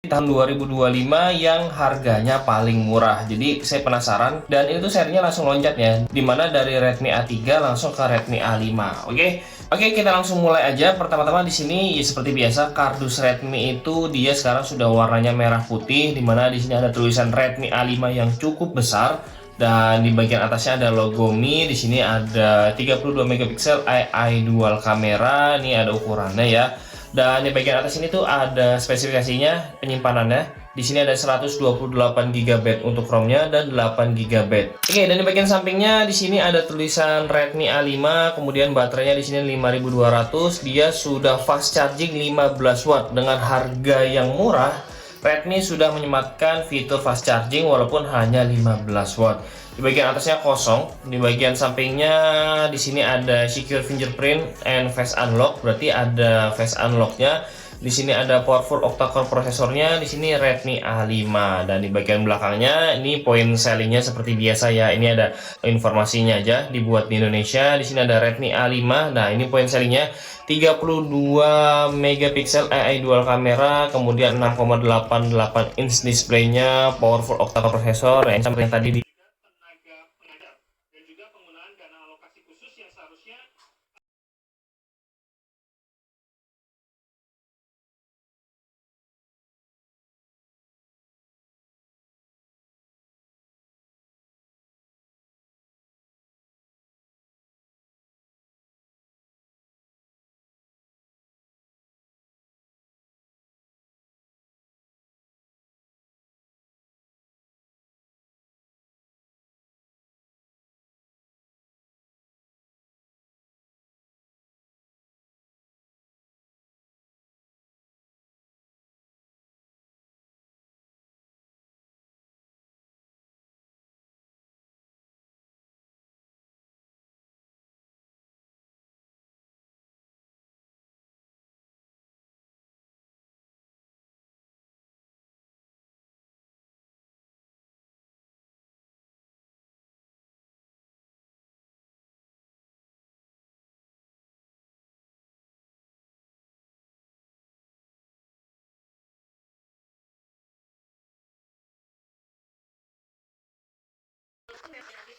tahun 2025 yang harganya paling murah. Jadi saya penasaran dan ini tuh serinya langsung loncat ya. Dimana dari Redmi A3 langsung ke Redmi A5. Oke, kita langsung mulai aja. Pertama-tama di sini ya seperti biasa kardus Redmi itu dia sekarang sudah warnanya merah putih. Dimana di sini ada tulisan Redmi A5 yang cukup besar. Dan di bagian atasnya ada logo Mi. Di sini ada 32 megapiksel AI dual kamera. Ini ada ukurannya ya. Dan di bagian atas ini tuh ada spesifikasinya penyimpanannya. Di sini ada 128 GB untuk ROM-nya dan 8 GB. Oke, dan di bagian sampingnya di sini ada tulisan Redmi A5, kemudian baterainya di sini 5200. Dia sudah fast charging 15 watt dengan harga yang murah. Redmi sudah menyematkan fitur fast charging walaupun hanya 15 watt. Di bagian atasnya kosong, di bagian sampingnya di sini ada secure fingerprint and face unlock, berarti ada face unlocknya. Di sini ada powerful octa-core prosesornya, di sini Redmi A5 dan di bagian belakangnya ini poin sellingnya seperti biasa ya. Ini ada informasinya aja dibuat di Indonesia. Di sini ada Redmi A5. Nah, ini poin sellingnya 32 megapiksel AI dual kamera, kemudian 6,88 inch displaynya, powerful octa-core processor yang seperti yang tadi di dan juga penggunaan dana alokasi khusus yang seharusnya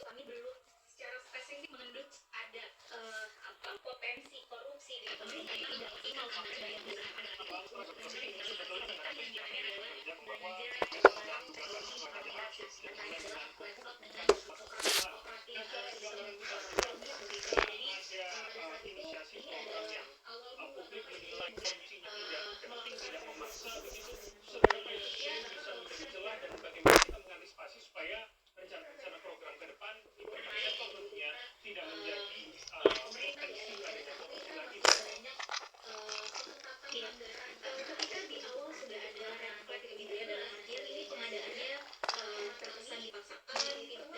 kami belum secara spesifik mengendut ada potensi korupsi di pemerintah tidak optimal pemberian supaya rencana-rencana program ke depan tidak menjadi ketika di awal sudah ada refleks gitu ya, dalam artian ini pengadaannya terkesan dipaksakan, tidak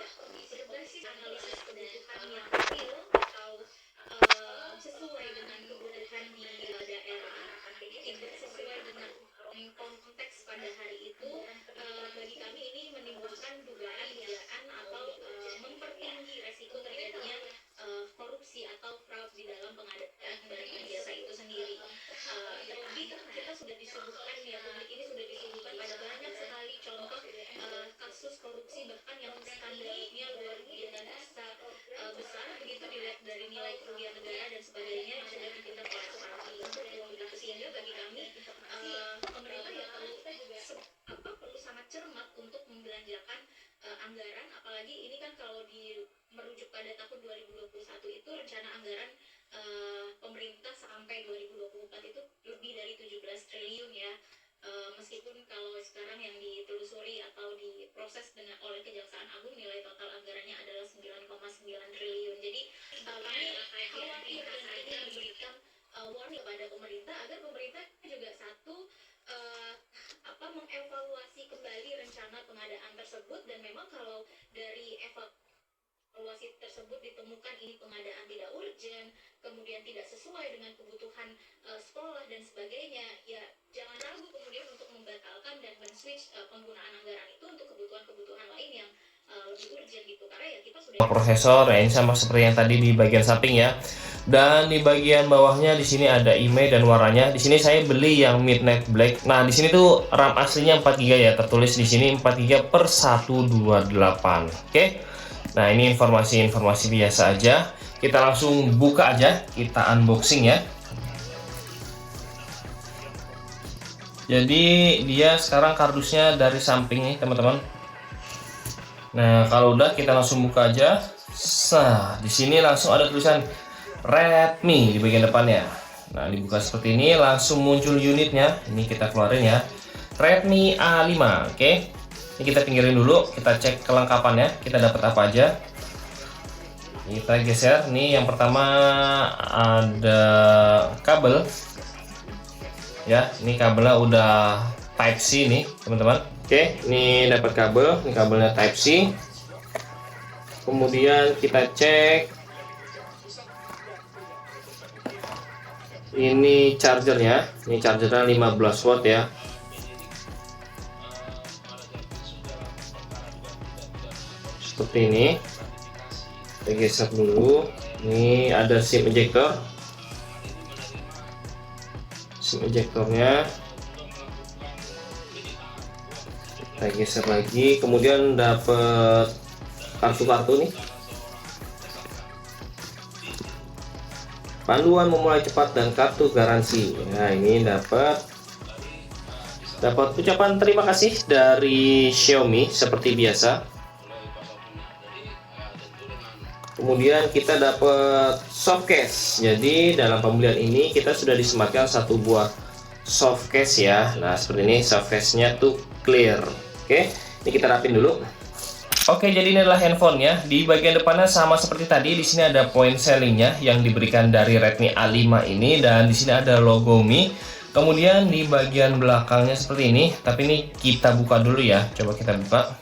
berbasis analisis kebutuhan yang real atau sesuai dengan kebutuhan di daerah, tidak sesuai dengan konteks pada hari itu. Bagi kami ini menimbulkan dugaan atau mempertinggi resiko terjadinya korupsi atau fraud di dalam pengadaan barang jasa itu sendiri. Terlebih kita sudah disuguhkan ya, publik ini sudah disuguhkan pada banyak sekali contoh kasus korupsi bahkan yang skandalnya luar biasa besar begitu dilihat dari nilai kerugian negara dan sebagainya yang sudah kita pelajari. Sehingga bagi kami pemerintah ya perlu sangat cermat untuk membelanjakan anggaran, apalagi ini kan kalau merujuk pada tahun 2021 itu rencana anggaran pemerintah sampai 2024 itu lebih dari 17 triliun ya. Meskipun kalau sekarang yang ditelusuri atau diproses oleh Kejaksaan Agung nilai total anggarannya adalah 9,9 triliun. Jadi kami khawatir dan ini memberikan warning kepada pemerintah agar pemerintah juga satu mengevaluasi kembali rencana pengadaan tersebut, dan memang kalau dari evaluasi tersebut ditemukan ini pengadaan tidak urgent, kemudian tidak sesuai dengan kebutuhan sekolah dan sebagainya, ya jangan ragu kemudian untuk membatalkan dan men-switch penggunaan anggaran itu untuk kebutuhan-kebutuhan lain yang prosesor ya, ini sama seperti yang tadi di bagian samping ya. Dan di bagian bawahnya di sini ada IMEI dan warnanya. Di sini saya beli yang Midnight Black. Nah, di sini tuh RAM aslinya 4 GB ya, tertulis di sini 4 GB per 128. Oke. Nah, ini informasi-informasi biasa aja. Kita langsung buka aja, kita unboxing ya. Jadi dia sekarang kardusnya dari samping nih teman-teman. Nah, kalau udah kita langsung buka aja. Nah, di sini langsung ada tulisan Redmi di bagian depannya. Nah, dibuka seperti ini, langsung muncul unitnya. Ini kita keluarin ya. Redmi A5, oke. Ini kita pinggirin dulu, kita cek kelengkapannya. Kita dapat apa aja? Kita geser. Nih yang pertama ada kabel. Ya, ini kabelnya udah Type C nih, teman-teman. Oke, ini dapat kabel. Ini kabelnya Type C. Kemudian kita cek. Ini chargernya. Ini chargernya 15 watt ya. Seperti ini. Kita geser dulu. Ini ada SIM ejector. SIM ejectornya. Kita geser lagi. Kemudian dapat kartu-kartu nih. Panduan memulai cepat dan kartu garansi. Nah, ini dapat ucapan terima kasih dari Xiaomi seperti biasa. Kemudian kita dapat soft case. Jadi dalam pembelian ini kita sudah disematkan satu buah soft case ya. Nah, seperti ini soft case-nya tuh clear. Oke, ini kita rapin dulu. Oke, jadi ini adalah handphonenya. Di bagian depannya sama seperti tadi. Di sini ada point sellingnya yang diberikan dari Redmi A5 ini, dan di sini ada logo Mi. Kemudian di bagian belakangnya seperti ini. Tapi ini kita buka dulu ya. Coba kita buka.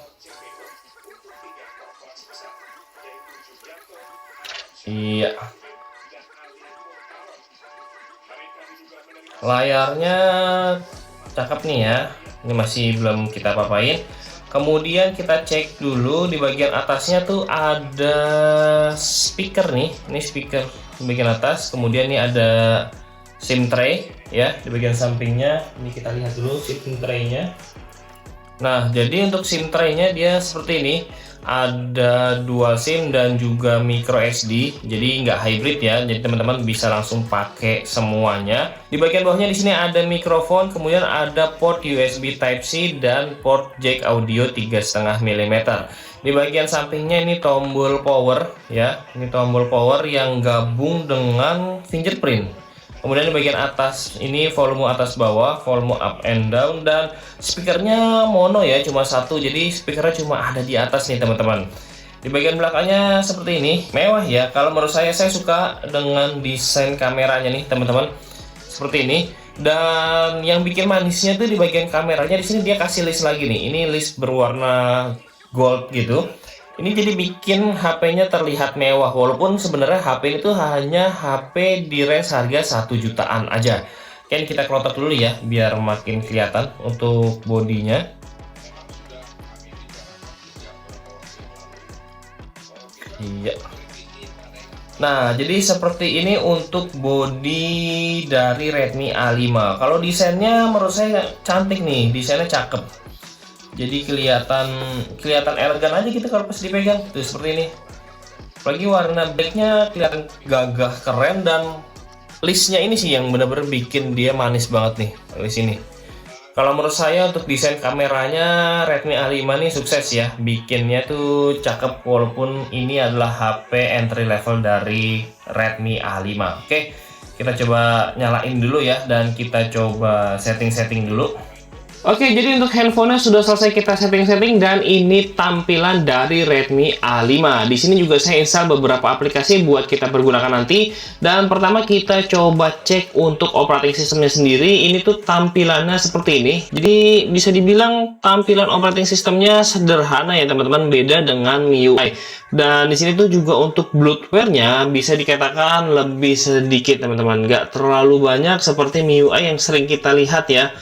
Iya. Layarnya cakep nih ya. Ini masih belum kita apa-apain. Kemudian kita cek dulu di bagian atasnya tuh ada speaker nih. Ini speaker di bagian atas. Kemudian ini ada SIM tray ya di bagian sampingnya. Ini kita lihat dulu SIM tray-nya. Nah, jadi untuk SIM tray-nya dia seperti ini. Ada dual SIM dan juga micro SD. Jadi nggak hybrid ya. Jadi teman-teman bisa langsung pakai semuanya. Di bagian bawahnya di sini ada mikrofon, kemudian ada port USB Type C dan port jack audio 3,5 mm. Di bagian sampingnya ini tombol power ya. Ini tombol power yang gabung dengan fingerprint. Kemudian di bagian atas ini volume atas bawah, volume up and down, dan speakernya mono ya, cuma satu. Jadi speakernya cuma ada di atas nih teman-teman. Di bagian belakangnya seperti ini, mewah ya. Kalau menurut saya suka dengan desain kameranya nih teman-teman, seperti ini. Dan yang bikin manisnya tuh di bagian kameranya di sini dia kasih list lagi nih. Ini list berwarna gold gitu. Ini jadi bikin HP-nya terlihat mewah, walaupun sebenarnya HP itu hanya HP di range harga 1 jutaan aja. Oke, kita kelotok dulu ya, biar makin kelihatan untuk bodinya. Iya. Nah, jadi seperti ini untuk body dari Redmi A5. Kalau desainnya menurut saya cantik nih, desainnya cakep. Jadi kelihatan elegan aja gitu kalau pas dipegang. Tuh seperti ini. Apalagi warna blacknya kelihatan gagah, keren, dan listnya ini sih yang benar-benar bikin dia manis banget nih list ini. Kalau menurut saya untuk desain kameranya Redmi A5 nih sukses ya. Bikinnya tuh cakep walaupun ini adalah HP entry level dari Redmi A5. Oke, kita coba nyalain dulu ya dan kita coba setting-setting dulu. Oke, jadi untuk handphonenya sudah selesai kita setting-setting, dan ini tampilan dari Redmi A5. Di sini juga saya install beberapa aplikasi buat kita pergunakan nanti. Dan pertama kita coba cek untuk operating sistemnya sendiri. Ini tuh tampilannya seperti ini. Jadi bisa dibilang tampilan operating sistemnya sederhana ya teman-teman, beda dengan MIUI. Dan di sini tuh juga untuk bloatware-nya bisa dikatakan lebih sedikit teman-teman, nggak terlalu banyak seperti MIUI yang sering kita lihat ya.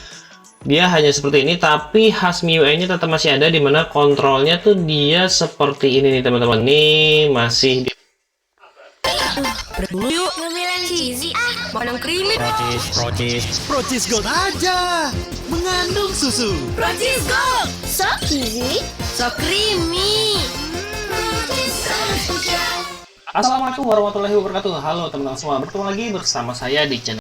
Dia hanya seperti ini, tapi khas MIUI-nya tetap masih ada, dimana kontrolnya tuh dia seperti ini nih teman-teman. Nih masih di Dulu yuk ngambilan cheesy mana creamy. Procis Gold aja, mengandung susu. Procis Gold, so cheesy, so creamy. Assalamualaikum warahmatullahi wabarakatuh. Halo teman-teman semua, bertemu lagi bersama saya di channel